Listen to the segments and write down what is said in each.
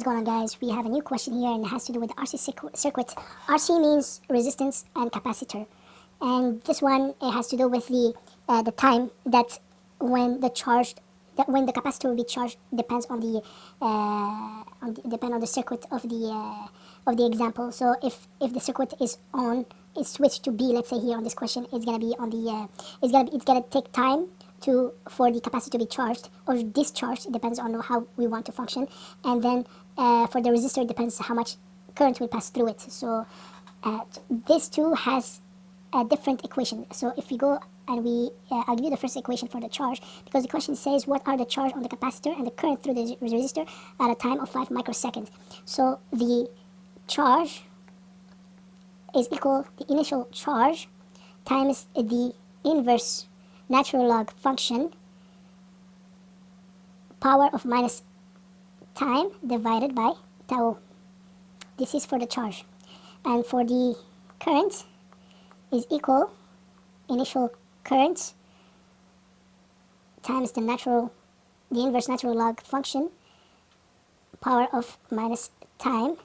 What's going on, guys? We have a new question here, and it has to do with the RC circuit. RC means resistance and capacitor, and this one, it has to do with the time that when the capacitor will be charged depends on the circuit of the example. So if the circuit is on, it's switched to B. Let's say here on this question, it's gonna be on the it's gonna take time for the capacitor to be charged or discharged. It depends on how we want to function. And then for the resistor, it depends how much current will pass through it. So this too has a different equation. So if we go and I'll give you the first equation for the charge, because the question says what are the charge on the capacitor and the current through the resistor at a time of 5 microseconds. So the charge is equal to the initial charge times the inverse natural log function power of minus time divided by tau. This is for the charge. And for the current is equal initial current times the inverse natural log function power of minus time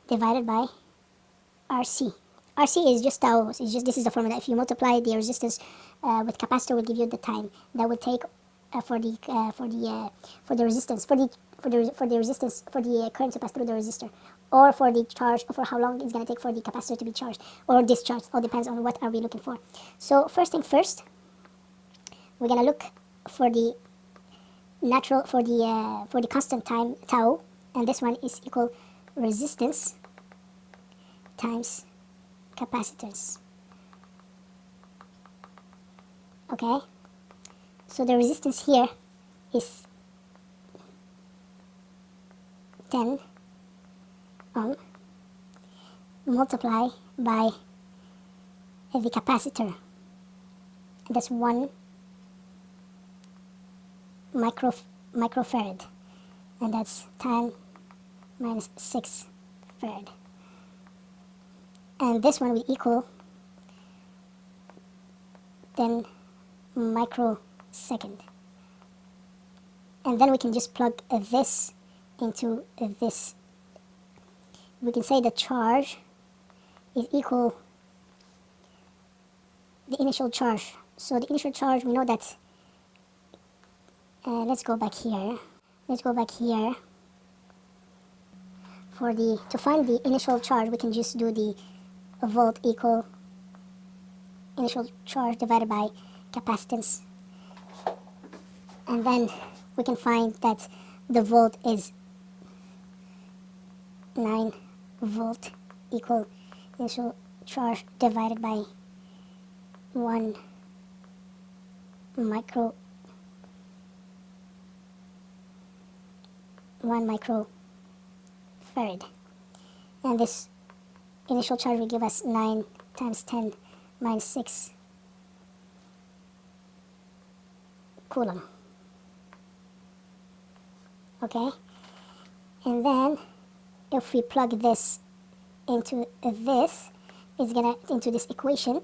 divided by RC. RC is just tau. It's just, this is the formula. If you multiply the resistance with capacitor, will give you the time that would take for the current to pass through the resistor, or for the charge, or for how long it's going to take for the capacitor to be charged or discharged. All depends on what are we looking for. So first thing first, we're going to look for the constant time tau, and this one is equal resistance times capacitance. Okay, so the resistance here is 10 ohm multiply by the capacitor, and that's 1 microfarad, and that's 10 minus 6 farad. And this one will equal 10 microsecond. And then we can just plug this into this. We can say the charge is equal the initial charge. So the initial charge, we know that, let's go back here. To find the initial charge, we can just do the volt equal initial charge divided by capacitance, and then we can find that the volt is 9 volt equal initial charge divided by 1 microfarad, and this initial charge will give us 9 times 10 minus 6 coulomb. Okay, and then if we plug this into this, into this equation,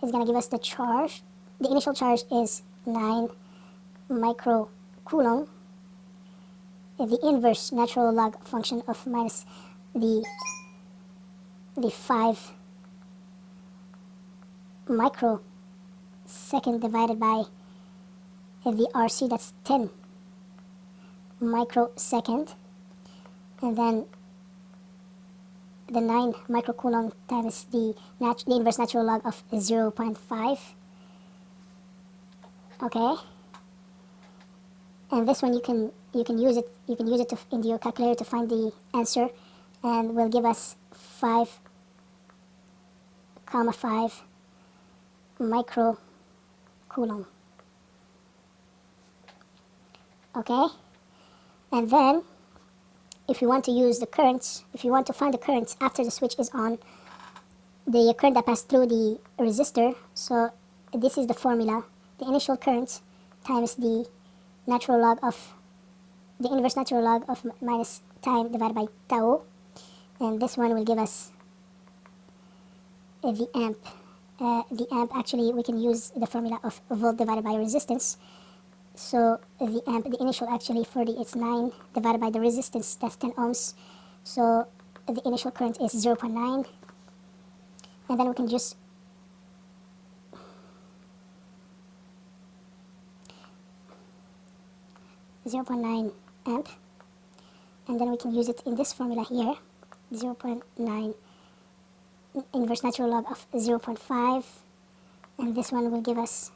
it's gonna give us the charge. The initial charge is 9 microcoulomb. The inverse natural log function of minus the 5 microsecond divided by the RC, that's 10 microsecond, and then the 9 microcoulomb times the inverse natural log of 0.5. Okay, and this one you can use it in your calculator to find the answer, and will give us 5,5 microcoulomb. Okay, and then if you want to use the currents, if you want to find the currents after the switch is on, the current that passed through the resistor, so this is the formula: the initial current times the inverse natural log of minus time divided by tau, and this one will give us the amp. The amp, actually we can use the formula of volt divided by resistance. So the amp, the initial actually for the, it's 9 divided by the resistance, that's 10 ohms. So the initial current is 0.9, and then we can just (0.9) amp, and then we can use it in this formula here, 0.9 inverse natural log of 0.5, and this one will give us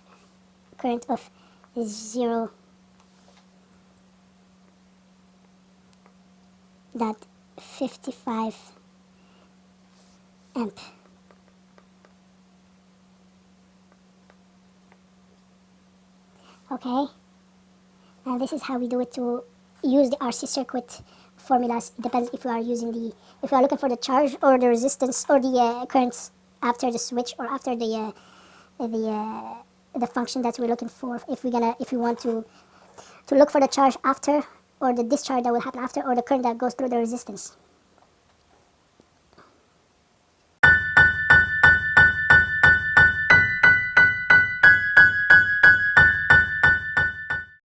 current of 0.55 amp. Okay, and this is how we do it to use the RC circuit formulas. It depends if we are using the, if we are looking for the charge or the resistance or the currents after the switch, or after the function that we're looking for. If we want to look for the charge after, or the discharge that will happen after, or the current that goes through the resistance.